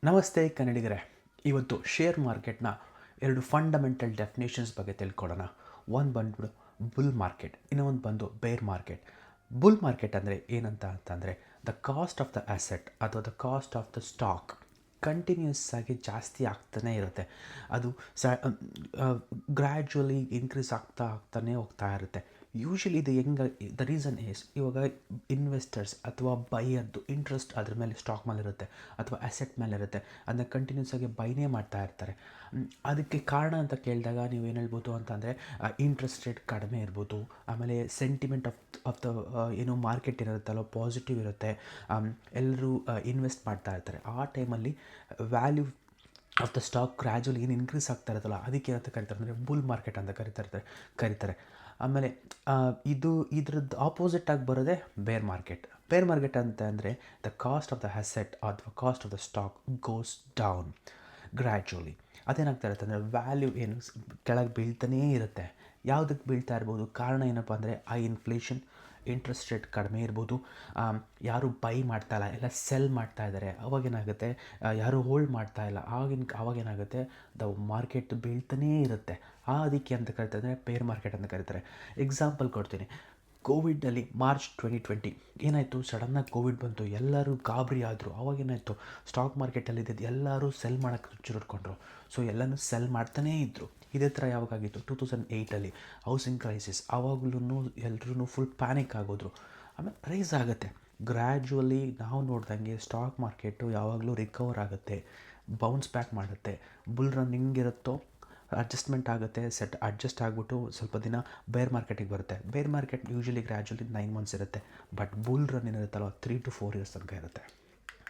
ನಮಸ್ತೆ ಕನ್ನಡಿಗರೇ. ಇವತ್ತು ಶೇರ್ ಮಾರ್ಕೆಟ್ನ ಎರಡು ಫಂಡಮೆಂಟಲ್ ಡೆಫಿನೇಷನ್ಸ್ ಬಗ್ಗೆ ತಿಳ್ಕೊಳ್ಳೋಣ. ಒಂದು ಬಂದ್ಬಿಡು ಬುಲ್ ಮಾರ್ಕೆಟ್, ಇನ್ನೊಂದು ಬಂದು ಬೇರ್ ಮಾರ್ಕೆಟ್. ಬುಲ್ ಮಾರ್ಕೆಟ್ ಅಂದರೆ ಏನಂತ ಅಂತಂದರೆ the cost of the asset ಅಥವಾ the cost of the stock continues ಆಗಿ ಜಾಸ್ತಿ ಆಗ್ತಾನೇ ಇರುತ್ತೆ. ಅದು ಗ್ರ್ಯಾಜುವಲಿ ಇನ್ಕ್ರೀಸ್ ಆಗ್ತಾನೇ ಹೋಗ್ತಾ ಇರುತ್ತೆ. ಯೂಶ್ವಲಿ ಇದು ಹೆಂಗೆ, ದ ರೀಸನ್ ಈಸ್, ಇವಾಗ ಇನ್ವೆಸ್ಟರ್ಸ್ ಅಥವಾ ಬೈಯರ್ದು ಇಂಟ್ರೆಸ್ಟ್ ಅದ್ರ ಮೇಲೆ ಸ್ಟಾಕ್ ಮೇಲೆ ಇರುತ್ತೆ ಅಥವಾ ಅಸೆಟ್ ಮೇಲೆ ಇರುತ್ತೆ. ಅದನ್ನ ಕಂಟಿನ್ಯೂಸ್ ಆಗಿ ಬೈನೇ ಮಾಡ್ತಾ ಇರ್ತಾರೆ. ಅದಕ್ಕೆ ಕಾರಣ ಅಂತ ಕೇಳಿದಾಗ ನೀವು ಏನು ಹೇಳ್ಬೋದು ಅಂತಂದರೆ ಇಂಟ್ರೆಸ್ಟ್ ರೇಟ್ ಕಡಿಮೆ ಇರ್ಬೋದು, ಆಮೇಲೆ ಸೆಂಟಿಮೆಂಟ್ ಆಫ್ ದ ಏನು ಮಾರ್ಕೆಟ್ ಇರುತ್ತಲ್ಲ ಪಾಸಿಟಿವ್ ಇರುತ್ತೆ, ಎಲ್ಲರೂ ಇನ್ವೆಸ್ಟ್ ಮಾಡ್ತಾ ಇರ್ತಾರೆ. ಆ ಟೈಮಲ್ಲಿ value of the stock gradually ಏನು ಇನ್ಕ್ರೀಸ್ ಆಗ್ತಾ ಇರುತ್ತಲ್ಲ ಅದಕ್ಕೆ ಏನಂತ ಕರೀತಾರೆ ಅಂದರೆ ಬುಲ್ ಮಾರ್ಕೆಟ್ ಅಂತ ಕರೀತಾರೆ. ಆಮೇಲೆ ಇದ್ರದ್ದು ಆಪೋಸಿಟಾಗಿ ಬರೋದೇ ಬೇರ್ ಮಾರ್ಕೆಟ್. ಬೇರ್ ಮಾರ್ಕೆಟ್ ಅಂತ ಅಂದರೆ the cost of the asset ಅಥವಾ cost of the stock goes down gradually. ಅದೇನಾಗ್ತಾ ಇರುತ್ತೆ ಅಂದರೆ ವ್ಯಾಲ್ಯೂ ಏನು ಕೆಳಗೆ ಬೀಳ್ತಾನೇ ಇರುತ್ತೆ. ಯಾವುದಕ್ಕೆ ಬೀಳ್ತಾ ಇರ್ಬೋದು, ಕಾರಣ ಏನಪ್ಪ ಅಂದರೆ ಇನ್ಫ್ಲೇಷನ್, ಇಂಟ್ರೆಸ್ಟ್ ರೇಟ್ ಕಡಿಮೆ ಇರ್ಬೋದು, ಯಾರು ಬೈ ಮಾಡ್ತಾ ಇಲ್ಲ, ಎಲ್ಲ ಸೆಲ್ ಮಾಡ್ತಾ ಇದ್ದಾರೆ. ಅವಾಗೇನಾಗುತ್ತೆ, ಯಾರು ಹೋಲ್ಡ್ ಮಾಡ್ತಾ ಇಲ್ಲ, ಅವಾಗೇನಾಗುತ್ತೆ ದ ಮಾರ್ಕೆಟ್ ಬೀಳ್ತಾನೇ ಇರುತ್ತೆ. ಅದಕ್ಕೆ ಅಂತ ಕರೀತಾರೆ ಬೇರ್ ಮಾರ್ಕೆಟ್ ಅಂತ ಕರೀತಾರೆ. ಎಕ್ಸಾಂಪಲ್ ಕೊಡ್ತೀನಿ. ಕೋವಿಡ್ನಲ್ಲಿ ಮಾರ್ಚ್ 2020 ಏನಾಯಿತು, ಸಡನ್ನಾಗಿ ಕೋವಿಡ್ ಬಂತು, ಎಲ್ಲರೂ ಗಾಬರಿ ಆದರು. ಅವಾಗೇನಾಯಿತು, ಸ್ಟಾಕ್ ಮಾರ್ಕೆಟಲ್ಲಿದ್ದು ಎಲ್ಲರೂ ಸೆಲ್ ಮಾಡೋಕ್ಕೆ ಶುರು. ಸೊ ಎಲ್ಲನೂ ಸೆಲ್ ಮಾಡ್ತಾನೇ ಇದ್ದರು. ಇದೇ ಥರ ಯಾವಾಗಾಗಿತ್ತು 2008 ಹೌಸಿಂಗ್ ಕ್ರೈಸಿಸ್. ಆವಾಗಲೂ ಎಲ್ಲರೂ ಫುಲ್ ಪ್ಯಾನಿಕ್ ಆಗೋದ್ರು. ಆಮೇಲೆ ರೈಸ್ ಆಗುತ್ತೆ ಗ್ರ್ಯಾಜುವಲಿ. ನಾವು ನೋಡ್ದಂಗೆ ಸ್ಟಾಕ್ ಮಾರ್ಕೆಟು ಯಾವಾಗಲೂ ರಿಕವರ್ ಆಗುತ್ತೆ, ಬೌನ್ಸ್ ಬ್ಯಾಕ್ ಮಾಡುತ್ತೆ. ಬುಲ್ ರನ್ ಹಿಂಗಿರುತ್ತೋ ಅಡ್ಜಸ್ಟ್ಮೆಂಟ್ ಆಗುತ್ತೆ, ಅಡ್ಜಸ್ಟ್ ಆಗಿಬಿಟ್ಟು ಸ್ವಲ್ಪ ದಿನ ಬೇರ್ ಮಾರ್ಕೆಟಿಗೆ ಬರುತ್ತೆ. Bear market usually gradually 9 months ಇರುತ್ತೆ. ಬಟ್ ಬುಲ್ ರನ್ ಏನಿರುತ್ತಲ್ಲ 3 to 4 years ತನಕ ಇರುತ್ತೆ.